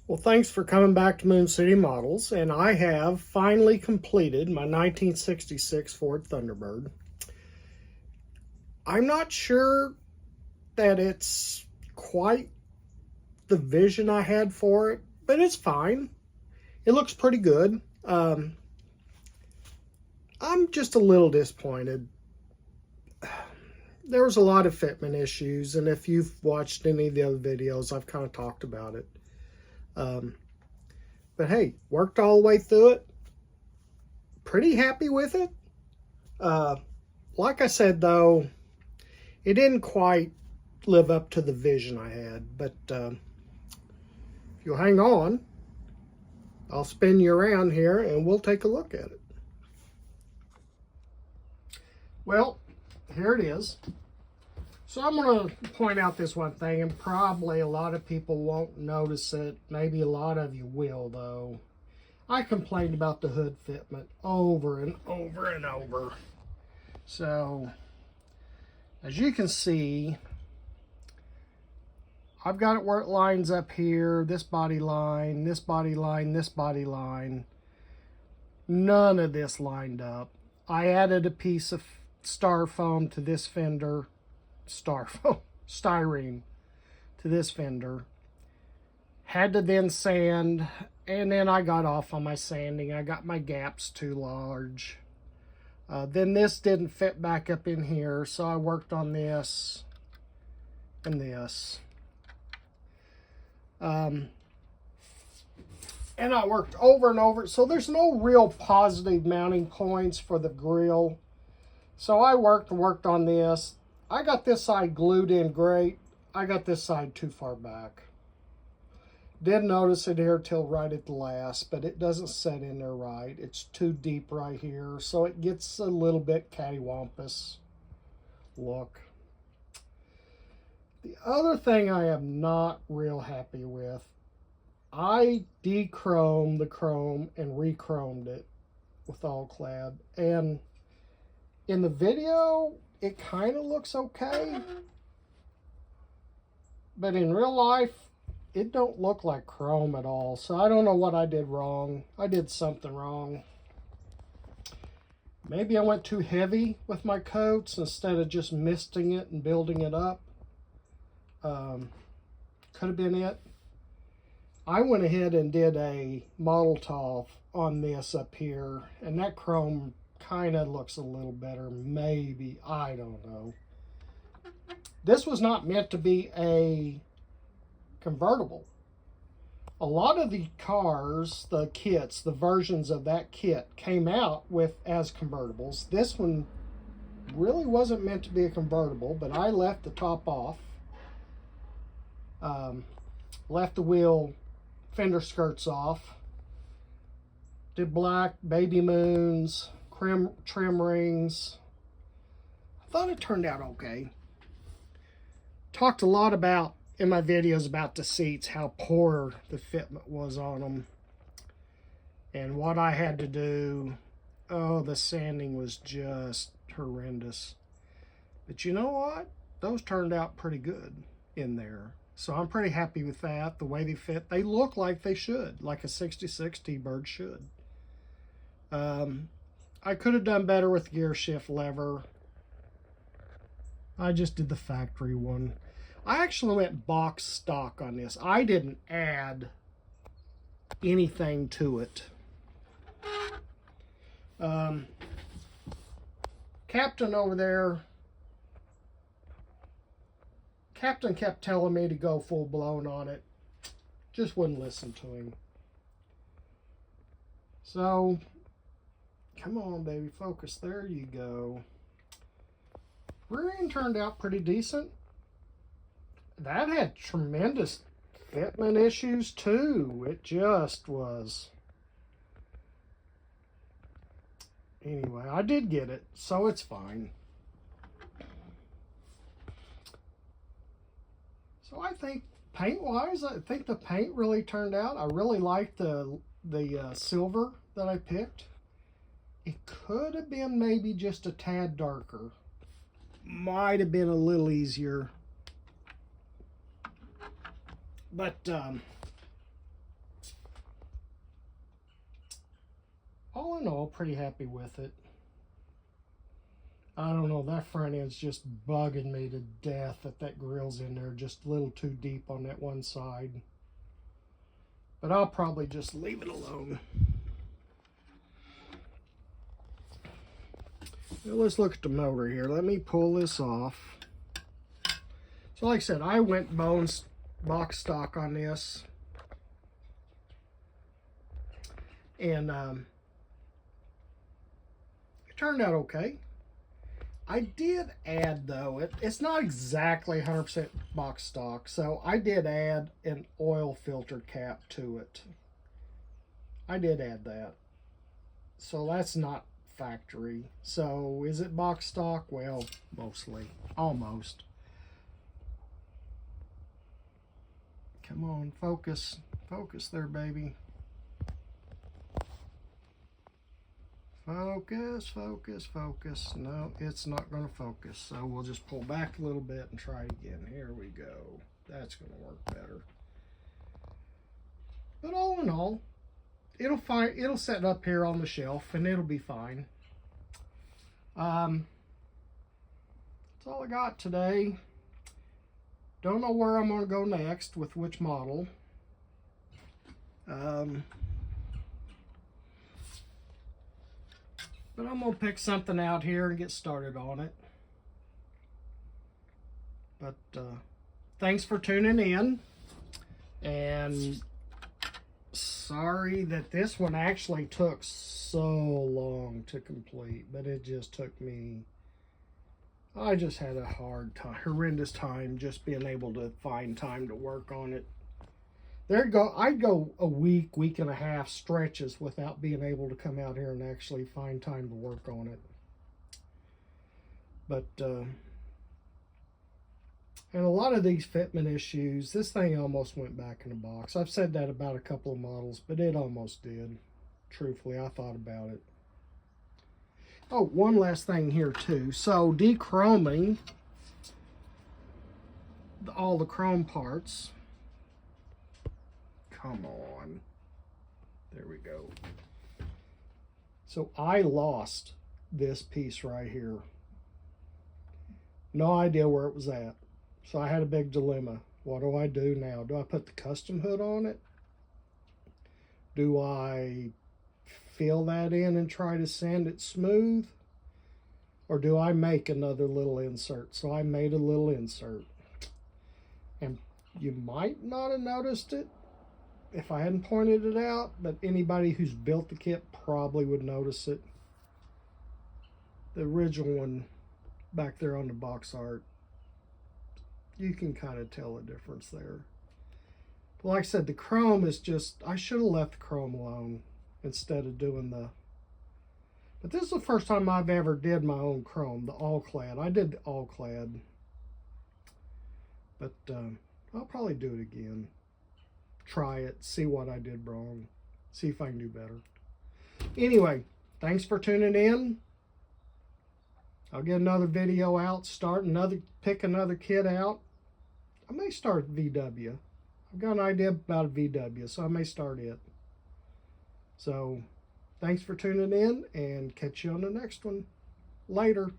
Well, thanks for coming back to Moon City Models, and I have finally completed my 1966 Ford Thunderbird. I'm not sure that it's quite the vision I had for it, but it's fine. It looks pretty good. I'm just a little disappointed. There was a lot of fitment issues, and if you've watched any of the other videos, I've kind of talked about it. But hey, worked all the way through it. Pretty happy with it. Like I said, though, it didn't quite live up to the vision I had. But if you'll hang on, I'll spin you around here and we'll take a look at it. Well, here it is. So I'm going to point out this one thing, and probably a lot of people won't notice it. Maybe a lot of you will, though. I complained about the hood fitment over and over and over. So, as you can see, I've got it where it lines up here, this body line, this body line, this body line. None of this lined up. I added a piece of styrofoam to this fender. Styrene to this fender. Had to then sand, and then I got off on my sanding. I got my gaps too large. Then this didn't fit back up in here, so I worked on this and this. And I worked over and over. So there's no real positive mounting points for the grill. So I worked on this. I got this side glued in great. I got this side too far back. Didn't notice it here till right at the last, but it doesn't set in there right. It's too deep right here, so it gets a little bit cattywampus look. The other thing I am not real happy with, I de-chromed the chrome and re-chromed it with all clad. And in the video, it kind of looks okay, but in real life, it don't look like chrome at all. So I don't know what I did wrong. I did something wrong. Maybe I went too heavy with my coats instead of just misting it and building it up. Could have been it. I went ahead and did a model top on this up here, and that chrome kind of looks a little better, maybe. I don't know. This was not meant to be a convertible. A lot of the cars, the kits, the versions of that kit came out with as convertibles. This one really wasn't meant to be a convertible, but I left the top off. Left the wheel fender skirts off. Did black baby moons, trim rings. I thought it turned out okay. Talked a lot about in my videos about the seats, how poor the fitment was on them and what I had to do. Oh, the sanding was just horrendous. But you know what? Those turned out pretty good in there. So I'm pretty happy with that. The way they fit, they look like they should, like a 66 T-Bird should. I could have done better with gear shift lever. I just did the factory one. I actually went box stock on this. I didn't add anything to it. Captain over there, Captain kept telling me to go full blown on it. Just wouldn't listen to him. So, come on, baby, focus. There you go. Rear end turned out pretty decent. That had tremendous fitment issues too. It just was. Anyway, I did get it, so it's fine. So I think paint-wise, I think the paint really turned out. I really liked the silver that I picked. It could have been maybe just a tad darker. Might have been a little easier. But in all, pretty happy with it. I don't know, that front end's just bugging me to death that grill's in there just a little too deep on that one side. But I'll probably just leave it alone. Now let's look at the motor here. Let me pull this off. So like I said, I went box stock on this. And it turned out okay. I did add, though, it's not exactly 100% box stock, so I did add an oil filter cap to it. I did add that. So that's not factory. So is it box stock? Well, mostly. Almost. Come on, focus. Focus there, baby. Focus, focus, focus. No, it's not going to focus. So we'll just pull back a little bit and try it again. Here we go. That's going to work better. But all in all, it'll set up here on the shelf and it'll be fine. That's all I got today. Don't know where I'm going to go next with which model. But I'm going to pick something out here and get started on it. But thanks for tuning in. And sorry that this one actually took so long to complete. But it just took me... I just had a horrendous time just being able to find time to work on it. I'd go a week and a half stretches without being able to come out here and actually find time to work on it. But, and a lot of these fitment issues, this thing almost went back in the box. I've said that about a couple of models, but it almost did. Truthfully, I thought about it. Oh, one last thing here too. So, dechroming all the chrome parts. Come on. There we go. So I lost this piece right here. No idea where it was at. So I had a big dilemma. What do I do now? Do I put the custom hood on it? Do I fill that in and try to sand it smooth? Or do I make another little insert? So I made a little insert. And you might not have noticed it if I hadn't pointed it out, but anybody who's built the kit probably would notice it. The original one back there on the box art, you can kind of tell the difference there. But like I said, the chrome is just, I should have left the chrome alone instead of doing the, but this is the first time I've ever did my own chrome, the all clad. I did the all clad, but I'll probably do it again. Try it, see what I did wrong, see if I can do better. Anyway, thanks for tuning in. I'll get another video out, pick another kit out. I may start VW. I've got an idea about a VW, so I may start it. So, thanks for tuning in, and catch you on the next one. Later.